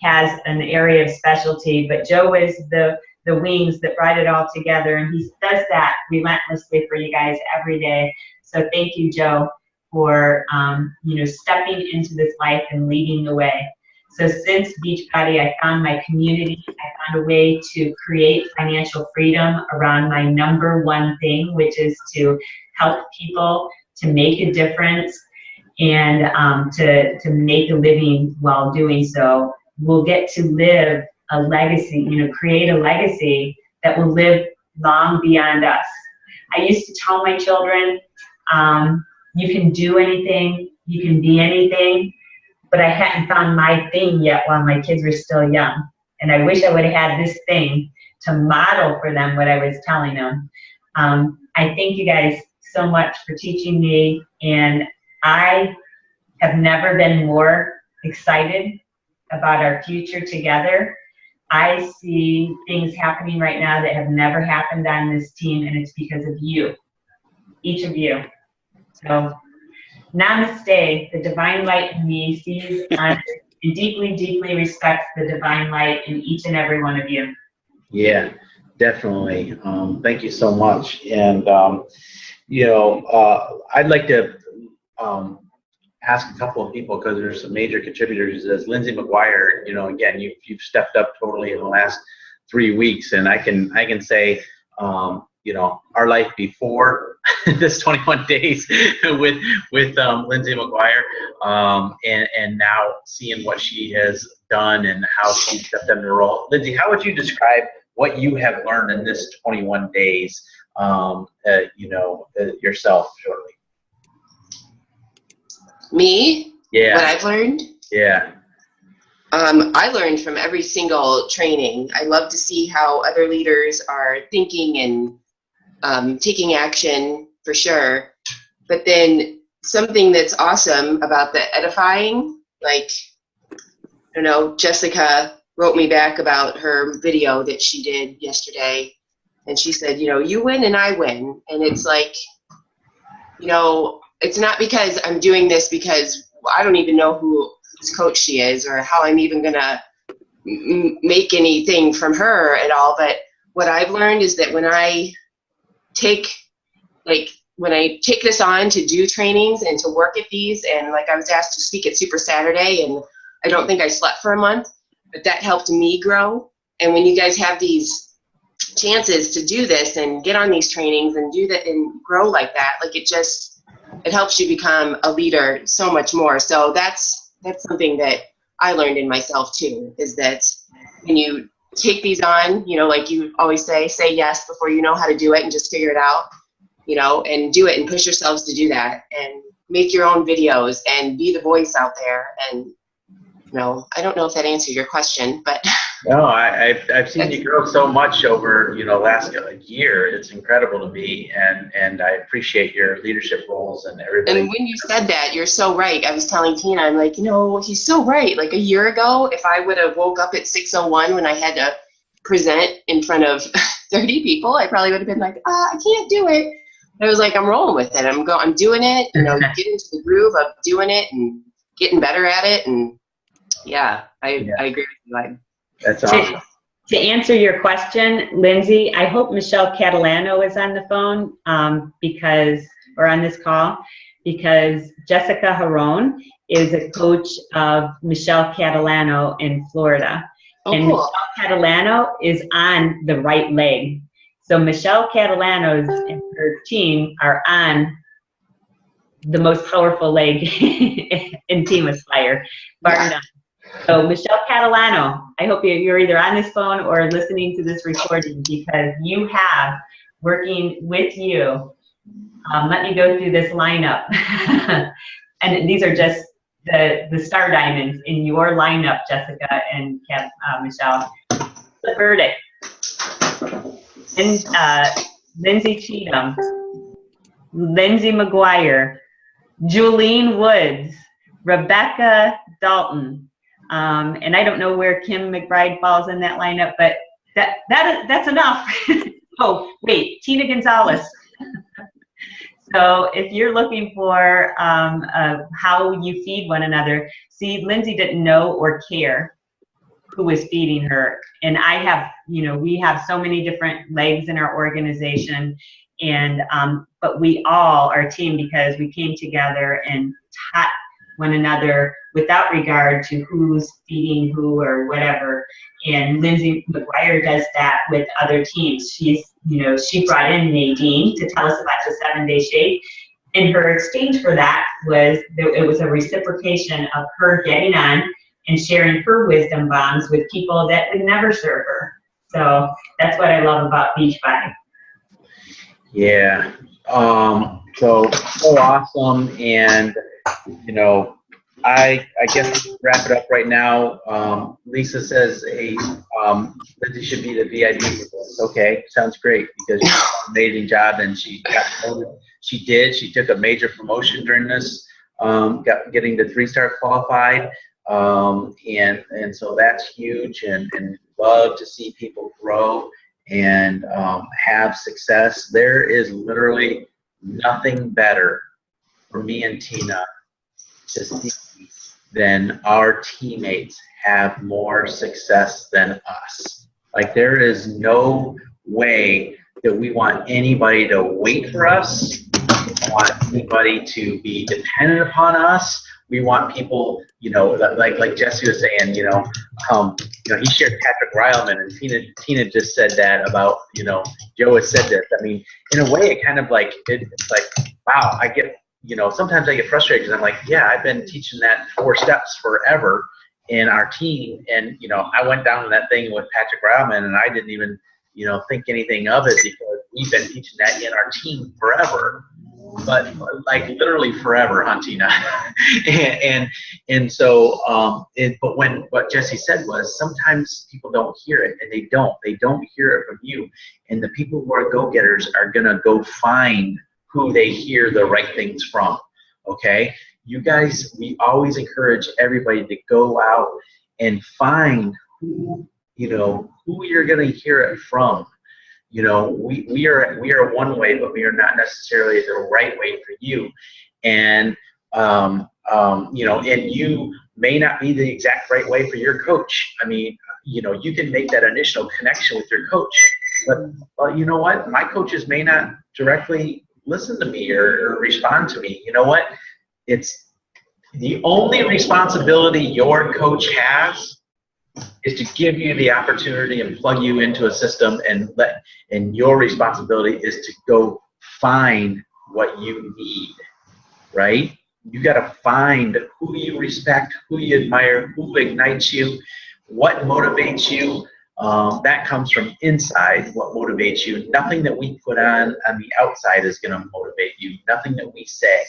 has an area of specialty, but Joe is the wings that brought it all together, and he does that relentlessly for you guys every day. So thank you, Joe, for stepping into this life and leading the way. So since Beachbody, I found my community. I found a way to create financial freedom around my number one thing, which is to help people to make a difference and to make a living while doing so. We'll get to live a legacy, create a legacy that will live long beyond us. I used to tell my children, you can do anything, you can be anything, but I hadn't found my thing yet while my kids were still young. And I wish I would have had this thing to model for them what I was telling them. I thank you guys so much for teaching me, and I have never been more excited about our future together. I see things happening right now that have never happened on this team, and it's because of you, each of you. So, namaste. The divine light in me sees and deeply, deeply respects the divine light in each and every one of you. Yeah, definitely. Thank you so much. And, I'd like to ask a couple of people, because there's some major contributors. As Lindsay McGuire, again, you've stepped up totally in the last 3 weeks, and I can say, our life before this 21 days with Lindsay McGuire, and now seeing what she has done and how she stepped into the role. Lindsay, how would you describe what you have learned in this 21 days, yourself shortly? Me? Yeah. What I've learned? Yeah. I learned from every single training. I love to see how other leaders are thinking and taking action, for sure. But then something that's awesome about the edifying, Jessica wrote me back about her video that she did yesterday. And she said, you win and I win. And it's like, it's not because I'm doing this because I don't even know whose coach she is or how I'm even going to make anything from her at all. But what I've learned is that when I take this on to do trainings and to work at these, and I was asked to speak at Super Saturday, and I don't think I slept for a month, but that helped me grow. And when you guys have these chances to do this and get on these trainings and do that and grow like that, it helps you become a leader so much more. So that's something that I learned in myself too, is that when you take these on, like you always say yes before you know how to do it, and just figure it out, and do it and push yourselves to do that and make your own videos and be the voice out there. And I don't know if that answered your question, but no, I've seen you grow so much over last year. It's incredible to me, and I appreciate your leadership roles and everybody. And when you said that, you're so right. I was telling Tina, I'm like, he's so right. A year ago, if I would have woke up at 6:01 when I had to present in front of 30 people, I probably would have been like, I can't do it. I was like, I'm rolling with it. I'm doing it. Getting into the groove of doing it and getting better at it. And I agree with you. That's awesome. To answer your question, Lindsay, I hope Michelle Catalano is on the phone or on this call, because Jessica Harone is a coach of Michelle Catalano in Florida. Oh, and cool. Michelle Catalano is on the right leg. So Michelle Catalano's and her team are on the most powerful leg in Team Aspire, bar none. So Michelle Catalano, I hope you're either on this phone or listening to this recording, because you have, working with you, let me go through this lineup. And these are just the Star Diamonds in your lineup, Jessica and Michelle. The verdict. And Lindsay Cheatham, Lindsay McGuire, Julene Woods, Rebecca Dalton, and I don't know where Kim McBride falls in that lineup, but that's enough. Oh, wait, Tina Gonzalez. So if you're looking for how you feed one another, see, Lindsay didn't know or care who was feeding her. And I have, we have so many different legs in our organization, and but we all are a team because we came together and taught one another without regard to who's feeding who or whatever. And Lindsay McGuire does that with other teams. She brought in Nadine to tell us about the 7-day shake. And her exchange for that was, it was a reciprocation of her getting on and sharing her wisdom bombs with people that would never serve her. So that's what I love about Beachbody. Yeah. So awesome. And, I guess to wrap it up right now. Lisa says, hey, Lindsay should be the VIP for this. Okay, sounds great, because she did an amazing job, and she got promoted. She did. She took a major promotion during this, getting the 3-star qualified, and so that's huge. And love to see people grow and have success. There is literally nothing better for me and Tina to see than our teammates have more success than us. Like, there is no way that we want anybody to wait for us. We don't want anybody to be dependent upon us. We want people, like Jesse was saying, he shared Patrick Ryleman, and Tina just said that about, Joe has said this. I mean, in a way, it kind of like, it's like, wow, I get, sometimes I get frustrated because I'm like, yeah, I've been teaching that 4 steps forever in our team. And, I went down to that thing with Patrick Ryleman, and I didn't even, think anything of it, because we've been teaching that in our team forever. But like literally forever, huh, Tina? and so, but what Jesse said was, sometimes people don't hear it, and they don't hear it from you. And the people who are go-getters are gonna go find who they hear the right things from. Okay, you guys, we always encourage everybody to go out and find who you're gonna hear it from. We are one way, but we are not necessarily the right way for you. And and you may not be the exact right way for your coach. I mean, you can make that initial connection with your coach, but you know what? My coaches may not directly listen to me or respond to me. You know what? It's the only responsibility your coach has is to give you the opportunity and plug you into a system, and your responsibility is to go find what you need, right? You got to find who you respect, who you admire, who ignites you, what motivates you. That comes from inside, what motivates you. Nothing that we put on the outside is going to motivate you. Nothing that we say.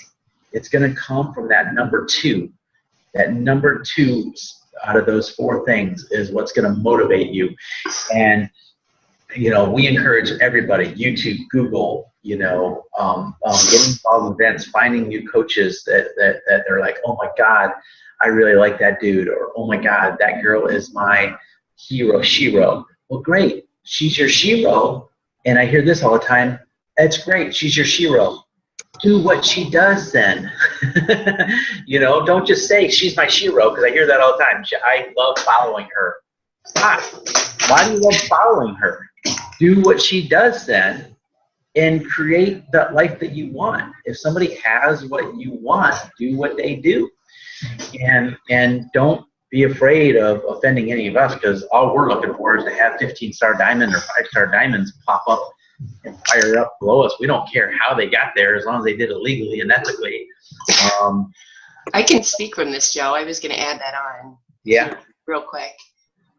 It's going to come from that number 2. That number 2 out of those 4 things is what's going to motivate you. And we encourage everybody, YouTube, Google, getting involved in events, finding new coaches that they're like, oh my God, I really like that dude, or oh my God, that girl is my hero, shero. Well, great, she's your shero. And I hear this all the time, that's great, she's your shero. Do what she does then. Don't just say she's my shero, because I hear that all the time. I love following her. Why do you love following her? Do what she does then, and create the life that you want. If somebody has what you want, do what they do. And don't be afraid of offending any of us, because all we're looking for is to have 15-star diamond or 5-star diamonds pop up and fire up below us. We don't care how they got there, as long as they did it legally and ethically. I can speak from this, Joe. I was going to add that on. Yeah. Real quick.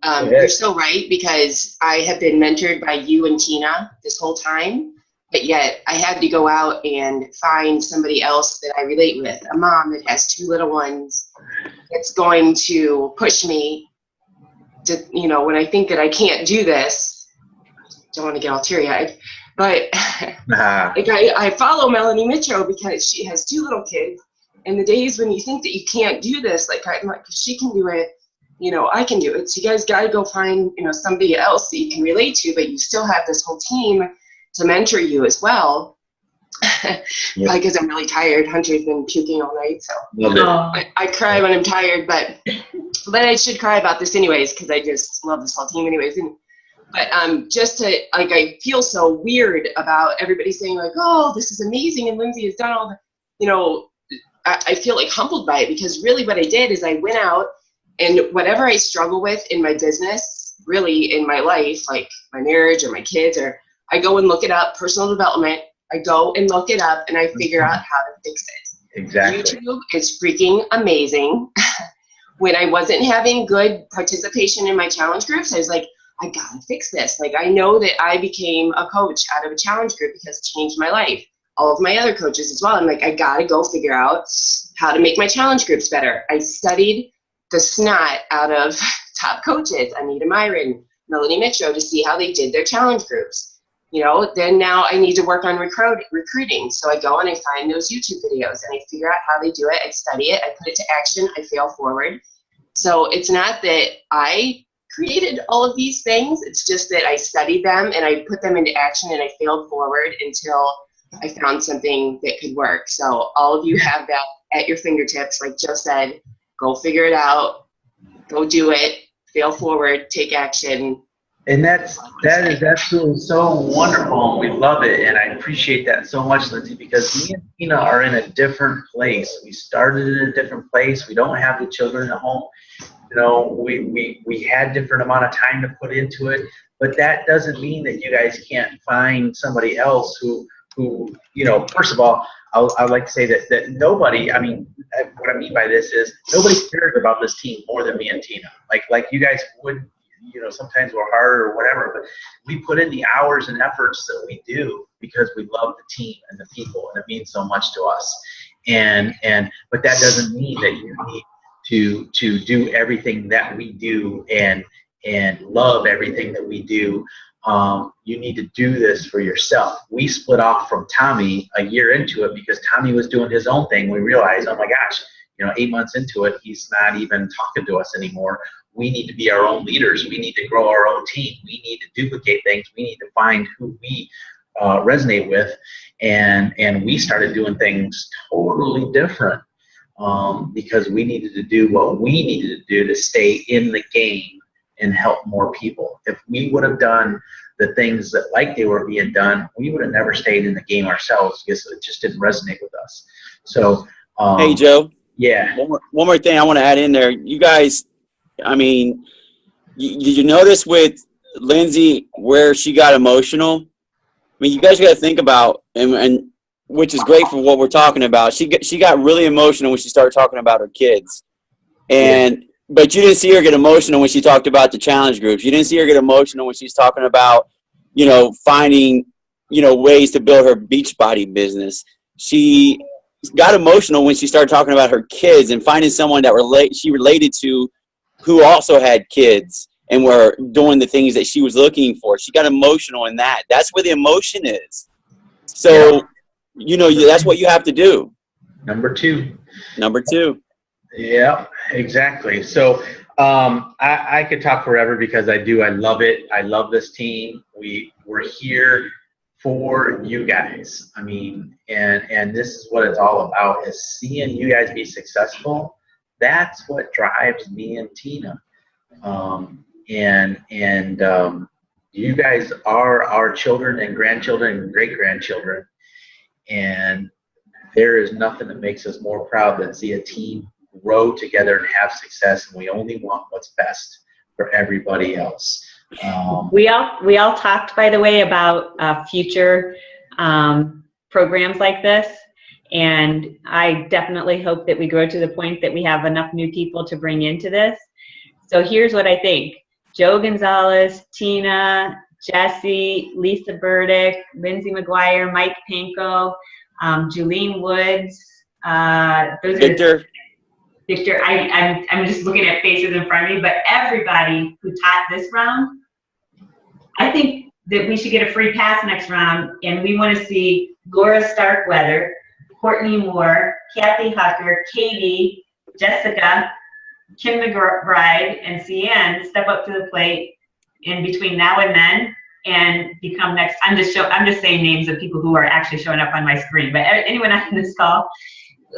You're so right, because I have been mentored by you and Tina this whole time. but yet I had to go out and find somebody else that I relate with, a mom that has 2 little ones, that's going to push me to, you know, when I think that I can't do this. Don't want to get all teary-eyed, but like I follow Melanie Mitro because she has 2 little kids, and the days when you think that you can't do this, like I'm like, if she can do it, you know, I can do it. So you guys got to go find, you know, somebody else that you can relate to, but you still have this whole team to mentor you as well. Because I'm really tired. Hunter's been puking all night, so I cry when I'm tired, but I should cry about this anyways because I just love this whole team anyways. But just to, like, I feel so weird about everybody saying like, oh, this is amazing and Lindsay has done all the, you know, I feel like humbled by it, because really what I did is I went out and whatever I struggle with in my business, really in my life, like my marriage or my kids, or I go and look it up, personal development, I go and look it up and I figure out how to fix it. Exactly. YouTube is freaking amazing. When I wasn't having good participation in my challenge groups, I was like, I gotta fix this. Like, I know that I became a coach out of a challenge group because it changed my life. All of my other coaches as well. I'm like, I gotta go figure out how to make my challenge groups better. I studied the snot out of top coaches, Anita Myron, Melanie Mitro, to see how they did their challenge groups. You know, then now I need to work on recruiting. So I go and I find those YouTube videos and I figure out how they do it. I study it. I put it to action. I fail forward. So it's not that I created all of these things. It's just that I studied them and I put them into action and I failed forward until I found something that could work. So all of you have that at your fingertips. Like Joe said, go figure it out. Go do it. Fail forward. Take action. And that is absolutely so wonderful, and we love it, and I appreciate that so much, Lindsay, because me and Tina are in a different place. We started in a different place. We don't have the children at home. You know, we had different amount of time to put into it, but that doesn't mean that you guys can't find somebody else who you know, first of all, I'd like to say that nobody, I mean, what I mean by this is nobody cares about this team more than me and Tina. Like you guys would, you know, sometimes we're hard or whatever, but we put in the hours and efforts that we do because we love the team and the people, and it means so much to us. But that doesn't mean that you need to do everything that we do and love everything that we do. You need to do this for yourself. We split off from Tommy a year into it because Tommy was doing his own thing. We realized, oh my gosh, you know, 8 months into it, he's not even talking to us anymore. We need to be our own leaders. We need to grow our own team. We need to duplicate things. We need to find who we resonate with. And we started doing things totally different because we needed to do what we needed to do to stay in the game and help more people. If we would have done the things that like they were being done, we would have never stayed in the game ourselves because it just didn't resonate with us. So, hey, Joe. Yeah. One more thing I want to add in there. You guys, I mean, did you notice with Lindsay where she got emotional? I mean, you guys got to think about, and which is great for what we're talking about. She got really emotional when she started talking about her kids, but you didn't see her get emotional when she talked about the challenge groups. You didn't see her get emotional when she's talking about, you know, finding, you know, ways to build her Beachbody business. She got emotional when she started talking about her kids and finding someone that she related to who also had kids and were doing the things that she was looking for. She got emotional in that. That's where the emotion is. So, you know, that's what you have to do. Number two. Yeah, exactly. So I could talk forever because I love it. I love this team. We're here for you guys. I mean, and this is what it's all about, is seeing you guys be successful. That's what drives me and Tina. You guys are our children and grandchildren and great-grandchildren. And there is nothing that makes us more proud than see a team grow together and have success. And we only want what's best for everybody else. We all talked, by the way, about future programs like this. And I definitely hope that we grow to the point that we have enough new people to bring into this. So here's what I think. Joe Gonzalez, Tina, Jesse, Lisa Burdick, Lindsay McGuire, Mike Panko, Julene Woods. Victor. Victor, I'm just looking at faces in front of me, but everybody who taught this round, I think that we should get a free pass next round, and we want to see Laura Starkweather, Courtney Moore, Kathy Hucker, Katie, Jessica, Kim McBride, and Cian step up to the plate in between now and then and become next. I'm just saying names of people who are actually showing up on my screen, but anyone on this call,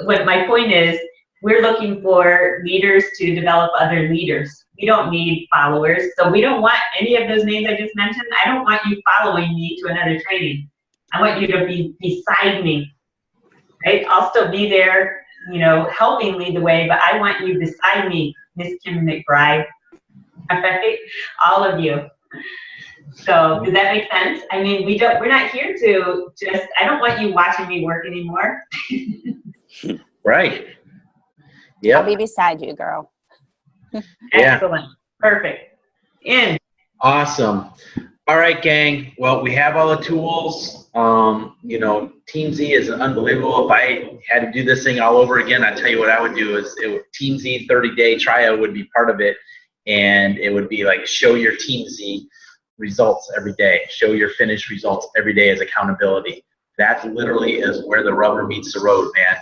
what my point is, we're looking for leaders to develop other leaders. We don't need followers. So we don't want any of those names I just mentioned. I don't want you following me to another training. I want you to be beside me, right? I'll still be there, you know, helping lead the way, but I want you beside me, Miss Kim McBride. Okay? All of you. So does that make sense? I mean, we're not here to just, I don't want you watching me work anymore. Right. Yeah. I'll be beside you, girl. Excellent. Perfect. In. Awesome. All right, gang. Well, we have all the tools. You know, Team Z is unbelievable. If I had to do this thing all over again, I'd tell you what I would do is Team Z 30-day trial would be part of it. And it would be like, show your Team Z results every day. Show your finished results every day as accountability. That literally is where the rubber meets the road, man.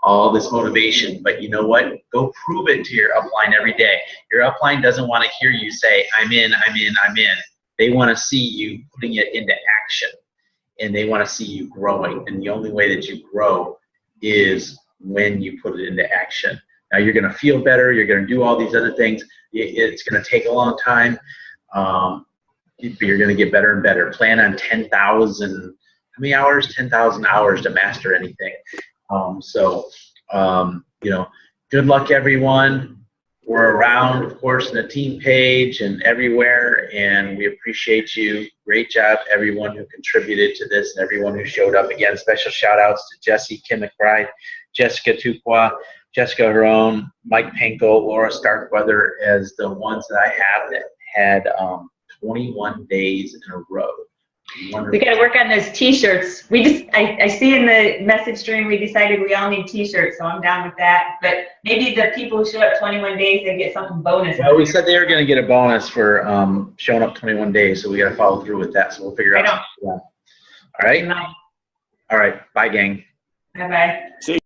All this motivation, but you know what? Go prove it to your upline every day. Your upline doesn't want to hear you say, I'm in, I'm in, I'm in. They want to see you putting it into action, and they want to see you growing. And the only way that you grow is when you put it into action. Now you're going to feel better. You're going to do all these other things. It's going to take a long time, but you're going to get better and better. Plan on 10,000, how many hours? 10,000 hours to master anything. You know, good luck, everyone. We're around, of course, in the team page and everywhere, and we appreciate you. Great job, everyone who contributed to this and everyone who showed up. Again, special shout-outs to Jesse, Kim McBride, Jessica Tuqua, Jessica Herone, Mike Panko, Laura Starkweather as the ones that I have that had 21 days in a row. Wonderful. We got to work on those T-shirts. I see in the message stream we decided we all need T-shirts, so I'm down with that. But maybe the people who show up 21 days, they get something bonus. Well, we said they were going to get a bonus for showing up 21 days, so we got to follow through with that. So we'll figure out. All right. All All right. Bye, gang. Bye-bye. See.